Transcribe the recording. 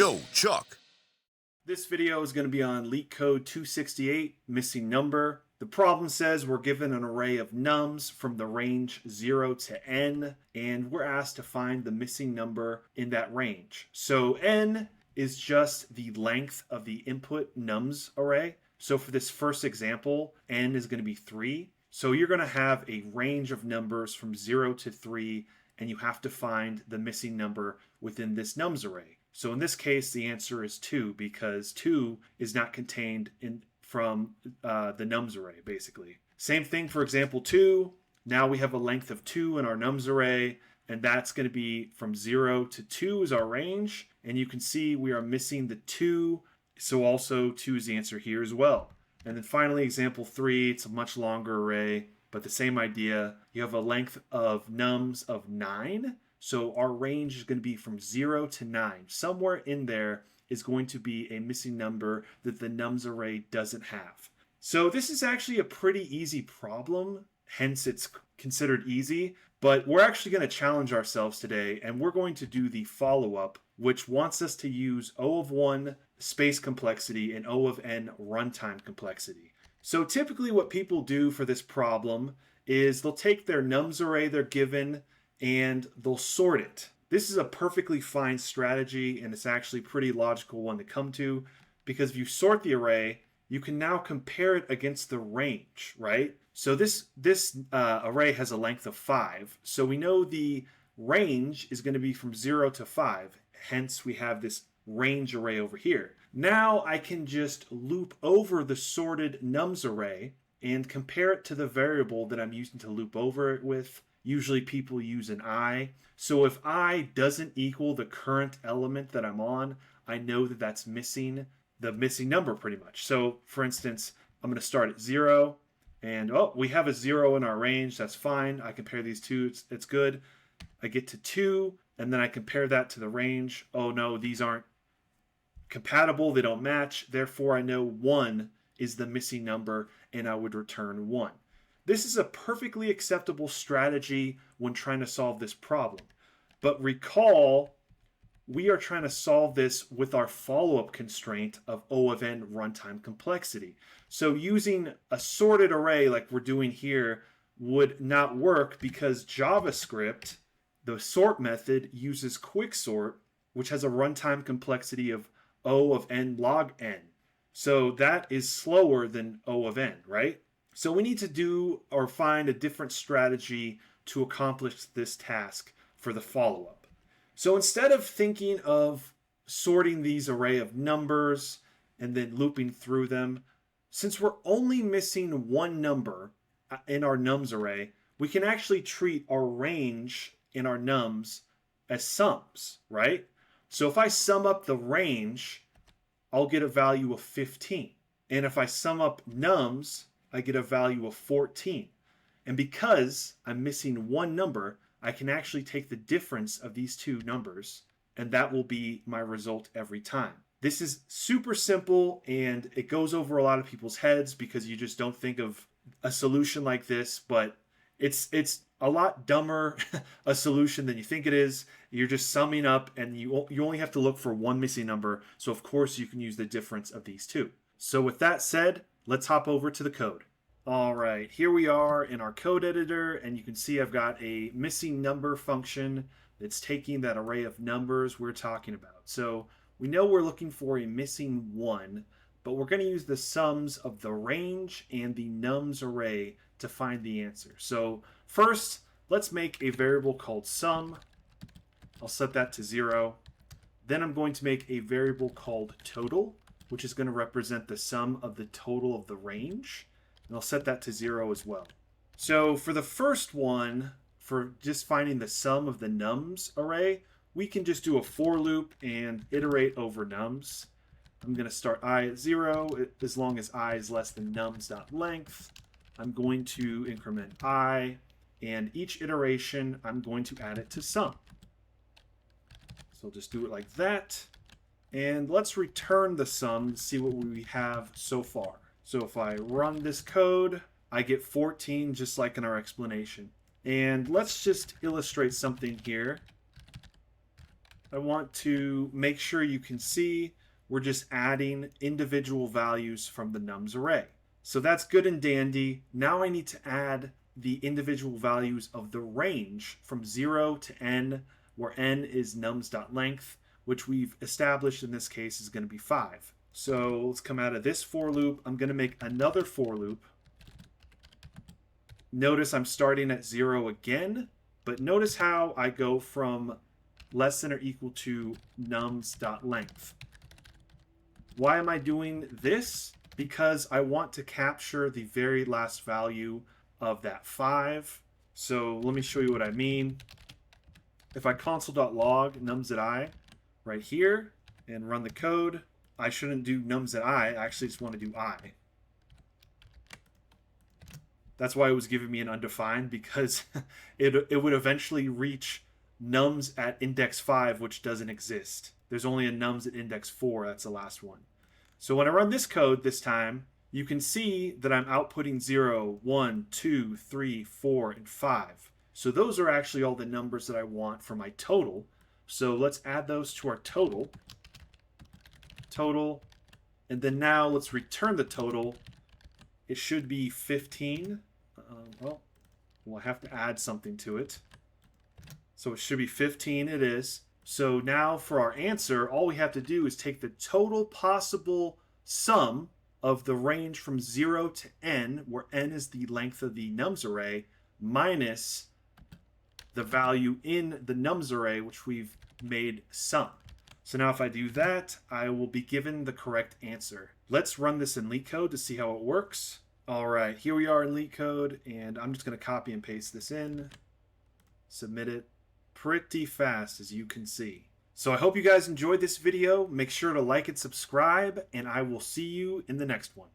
Yo, Chuck. This video is going to be on Leetcode 268, missing number. The problem says we're given an array of nums from the range 0 to n, and we're asked to find the missing number in that range. So n is just the length of the input nums array. So for this first example, n is going to be 3. So you're going to have a range of numbers from 0 to 3, and you have to find the missing number within this nums array. So in this case, the answer is 2 because 2 is not contained from the nums array, basically. Same thing for example 2. Now we have a length of 2 in our nums array, and that's going to be from 0 to 2 is our range. And you can see we are missing the 2, so also 2 is the answer here as well. And then finally, example 3, it's a much longer array, but the same idea. You have a length of nums of 9. So our range is going to be from 0 to 9. Somewhere in there is going to be a missing number that the nums array doesn't have. So this is actually a pretty easy problem, hence it's considered easy. But we're actually going to challenge ourselves today, and we're going to do the follow-up, which wants us to use O of 1 space complexity and O of n runtime complexity. So typically what people do for this problem is they'll take their nums array they're given and they'll sort it. This is a perfectly fine strategy, and it's actually a pretty logical one to come to, because if you sort the array, you can now compare it against the range, right? So this array has a length of 5, so we know the range is going to be from 0 to 5, hence we have this range array over here. Now I can just loop over the sorted nums array and compare it to the variable that I'm using to loop over it with. Usually people use an I. So if I doesn't equal the current element that I'm on, I know that that's missing the missing number pretty much. So for instance, I'm going to start at 0, and we have a 0 in our range. That's fine. I compare these two. It's good. I get to 2, and then I compare that to the range. Oh no, these aren't compatible. They don't match. Therefore, I know 1 is the missing number, and I would return 1. This is a perfectly acceptable strategy when trying to solve this problem. But recall, we are trying to solve this with our follow-up constraint of O of n runtime complexity. So using a sorted array like we're doing here would not work because JavaScript, the sort method, uses quicksort, which has a runtime complexity of O of n log n. So that is slower than O of n, right? So we need to do or find a different strategy to accomplish this task for the follow-up. So instead of thinking of sorting these array of numbers and then looping through them, since we're only missing one number in our nums array, we can actually treat our range in our nums as sums, right? So if I sum up the range, I'll get a value of 15. And if I sum up nums, I get a value of 14. And because I'm missing one number, I can actually take the difference of these two numbers, and that will be my result every time. This is super simple, and it goes over a lot of people's heads because you just don't think of a solution like this, but it's a lot dumber a solution than you think it is. You're just summing up, and you only have to look for one missing number, so of course you can use the difference of these two. So with that said, let's hop over to the code. All right, here we are in our code editor, and you can see I've got a missing number function that's taking that array of numbers we're talking about. So we know we're looking for a missing 1, but we're going to use the sums of the range and the nums array to find the answer. So first, let's make a variable called sum. I'll set that to 0. Then I'm going to make a variable called total, which is going to represent the sum of the total of the range. And I'll set that to 0 as well. So for the first one, for just finding the sum of the nums array, we can just do a for loop and iterate over nums. I'm going to start I at 0 as long as I is less than nums.length. I'm going to increment I, and each iteration I'm going to add it to sum. So I'll just do it like that. And let's return the sum to see what we have so far. So if I run this code, I get 14 just like in our explanation. And let's just illustrate something here. I want to make sure you can see we're just adding individual values from the nums array. So that's good and dandy. Now I need to add the individual values of the range from 0 to n, where n is nums.length, which we've established in this case is going to be 5. So let's come out of this for loop. I'm going to make another for loop. Notice I'm starting at 0 again, but notice how I go from less than or equal to nums.length. Why am I doing this? Because I want to capture the very last value of that 5. So let me show you what I mean. If I console.log nums.i right here and run the code, I shouldn't do nums.i, I actually just want to do I. That's why it was giving me an undefined, because it would eventually reach nums at index 5, which doesn't exist. There's only a nums at index 4, that's the last one. So when I run this code this time, you can see that I'm outputting 0, 1, 2, 3, 4, and 5. So those are actually all the numbers that I want for my total. So let's add those to our total. Total. And then now let's return the total. It should be 15. Well, we'll have to add something to it. So it should be 15, it is. So now for our answer, all we have to do is take the total possible sum of the range from 0 to n, where n is the length of the nums array, minus the value in the nums array, which we've made sum. So now if I do that, I will be given the correct answer. Let's run this in Leetcode to see how it works. All right, here we are in Leetcode, and I'm just going to copy and paste this in, submit it. Pretty fast, as you can see. So I hope you guys enjoyed this video. Make sure to like and subscribe, and I will see you in the next one.